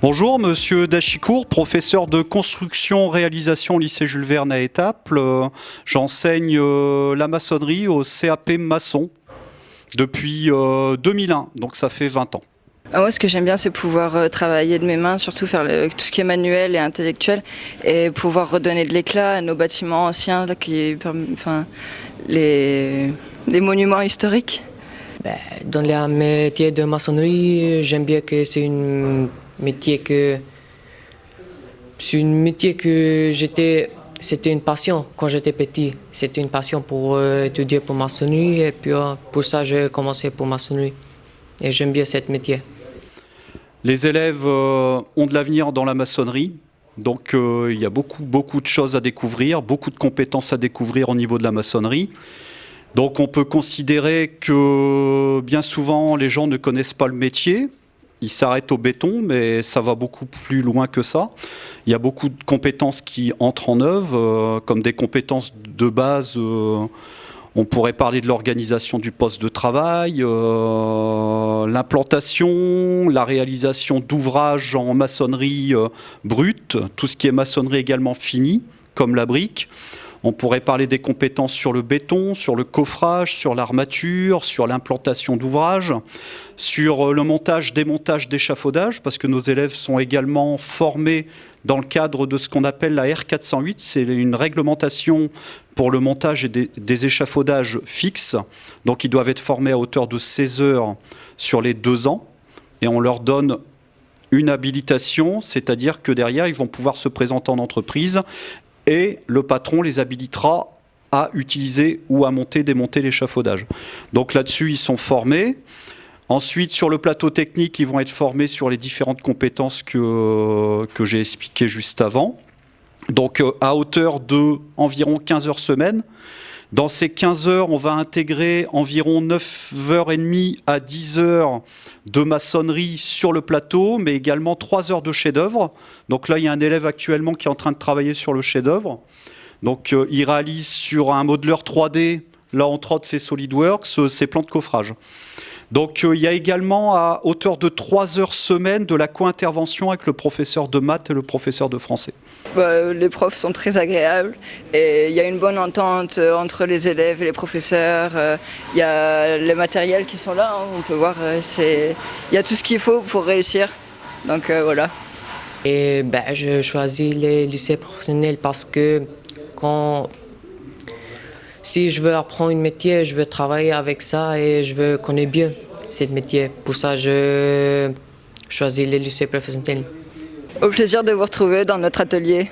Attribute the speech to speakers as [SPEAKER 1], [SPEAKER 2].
[SPEAKER 1] Bonjour, monsieur Dachicourt, professeur de construction-réalisation au lycée Jules Verne à Étaples. J'enseigne la maçonnerie au CAP maçon depuis 2001, donc ça fait 20 ans.
[SPEAKER 2] Moi, ce que j'aime bien, c'est pouvoir travailler de mes mains, surtout faire tout ce qui est manuel et intellectuel, et pouvoir redonner de l'éclat à nos bâtiments anciens, là, les monuments historiques.
[SPEAKER 3] Dans le métier de maçonnerie, j'aime bien que c'est un métier que c'était une passion quand j'étais petit. C'était une passion pour étudier pour maçonnerie, et puis pour ça j'ai commencé pour maçonnerie. Et j'aime bien ce métier.
[SPEAKER 1] Les élèves ont de l'avenir dans la maçonnerie. Donc il y a beaucoup de choses à découvrir, beaucoup de compétences à découvrir au niveau de la maçonnerie. Donc on peut considérer que bien souvent les gens ne connaissent pas le métier. Ils s'arrêtent au béton, mais ça va beaucoup plus loin que ça. Il y a beaucoup de compétences qui entrent en œuvre, comme des compétences de base. On pourrait parler de l'organisation du poste de travail, l'implantation, la réalisation d'ouvrages en maçonnerie brute, tout ce qui est maçonnerie également finie, comme la brique. On pourrait parler des compétences sur le béton, sur le coffrage, sur l'armature, sur l'implantation d'ouvrages, sur le montage, démontage d'échafaudage, parce que nos élèves sont également formés dans le cadre de ce qu'on appelle la R408. C'est une réglementation pour le montage des échafaudages fixes. Donc ils doivent être formés à hauteur de 16 heures sur les 2 ans. Et on leur donne une habilitation, c'est-à-dire que derrière, ils vont pouvoir se présenter en entreprise et le patron les habilitera à utiliser ou à monter, démonter l'échafaudage. Donc là-dessus, ils sont formés. Ensuite, sur le plateau technique, ils vont être formés sur les différentes compétences que j'ai expliquées juste avant. Donc à hauteur de environ 15 heures semaine. Dans ces 15 heures, on va intégrer environ 9h30 à 10 heures de maçonnerie sur le plateau, mais également 3 heures de chef-d'œuvre. Donc là, il y a un élève actuellement qui est en train de travailler sur le chef-d'œuvre. Donc il réalise sur un modeleur 3D, là entre autres c'est SolidWorks, ses plans de coffrage. Donc il y a également à hauteur de 3 heures semaine de la co-intervention avec le professeur de maths et le professeur de français.
[SPEAKER 2] Les profs sont très agréables et il y a une bonne entente entre les élèves et les professeurs. Il y a les matériels qui sont là, hein, on peut voir, il y a tout ce qu'il faut pour réussir. Donc voilà.
[SPEAKER 3] Et je choisis les lycées professionnels parce que si je veux apprendre un métier, je veux travailler avec ça et je veux connaître bien ce métier. Pour ça, je choisis les lycées professionnels.
[SPEAKER 2] Au plaisir de vous retrouver dans notre atelier.